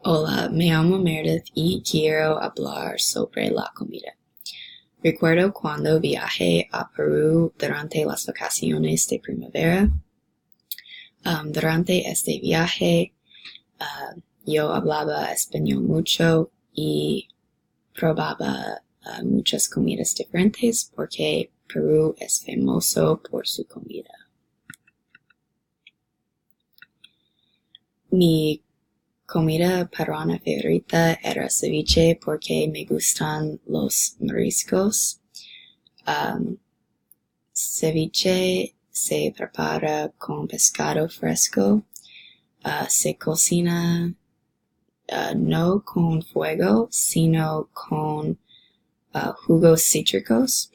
Hola, me llamo Meredith y quiero hablar sobre la comida. Recuerdo cuando viajé a Perú durante las vacaciones de primavera. Durante este viaje, yo hablaba español mucho y probaba muchas comidas diferentes porque Perú es famoso por su comida. Mi comida peruana favorita era ceviche porque me gustan los mariscos. Ceviche se prepara con pescado fresco. Se cocina no con fuego, sino con jugos cítricos.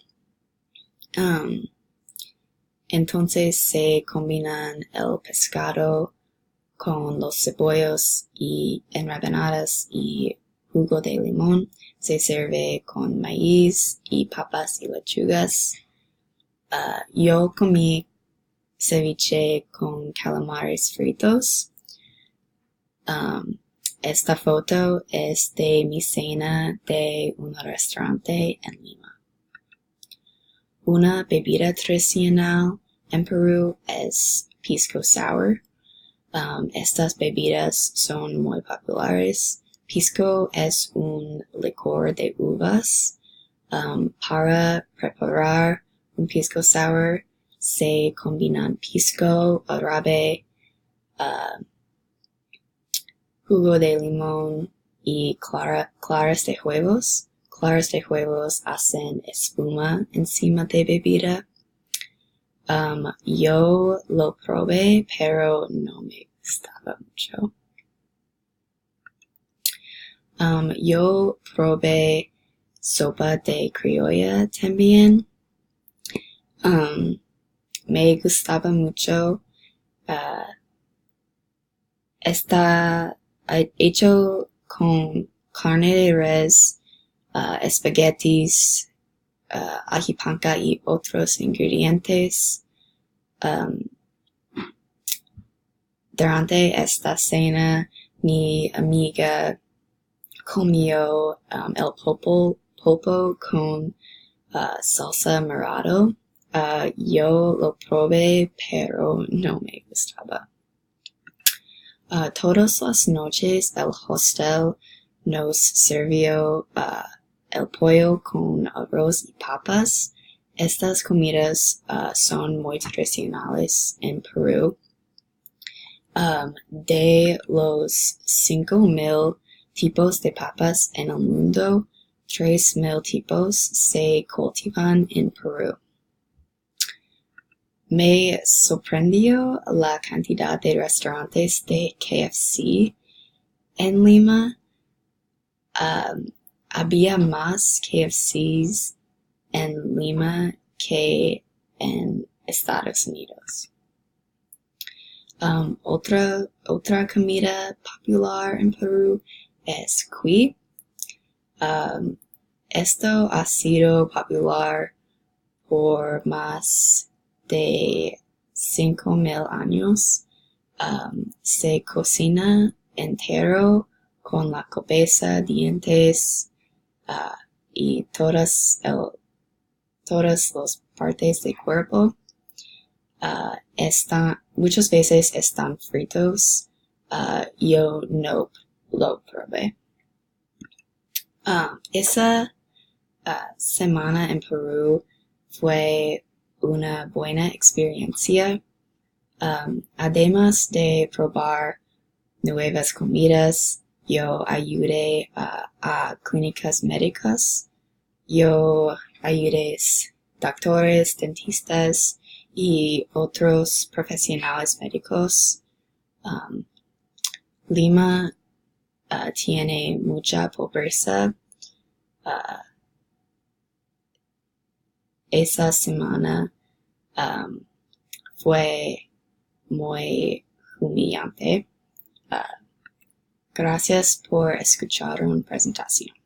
Entonces se combinan el pescado con los cebollos y en rebanadas y jugo de limón. Se sirve con maíz y papas y lechugas. Yo comí ceviche con calamares fritos. Esta foto es de mi cena de un restaurante en Lima. Una bebida tradicional en Perú es pisco sour. Estas bebidas son muy populares. Pisco es un licor de uvas. Para preparar un pisco sour se combinan pisco, arabe, jugo de limón y claras de huevos. Claras de huevos hacen espuma encima de bebida. Yo lo probé, pero no me gustaba mucho. Yo probé sopa de criolla también. Me gustaba mucho. Está hecho con carne de res, espaguetis, ajipanca y otros ingredientes. Durante esta cena, mi amiga comió el pulpo con salsa morado. Yo lo probé, pero no me gustaba. Todas las noches el hostel nos sirvió el pollo con arroz y papas. Estas comidas son muy tradicionales en Perú. De los 5,000 tipos de papas en el mundo, 3,000 tipos se cultivan en Perú. Me sorprendió la cantidad de restaurantes de KFC en Lima. Había más KFCs en Lima que en Estados Unidos. Otra comida popular en Perú es cuy. Esto ha sido popular por más de 5,000 años. Se cocina entero con la cabeza, dientes y todas las partes del cuerpo. Muchas veces están fritos. Yo no lo probé. Esa semana en Perú fue una buena experiencia. Además de probar nuevas comidas, yo ayudé a clínicas médicas. Yo ayudé doctores, dentistas y otros profesionales médicos. Lima tiene mucha pobreza. Esa semana fue muy humillante. Gracias por escuchar una presentación.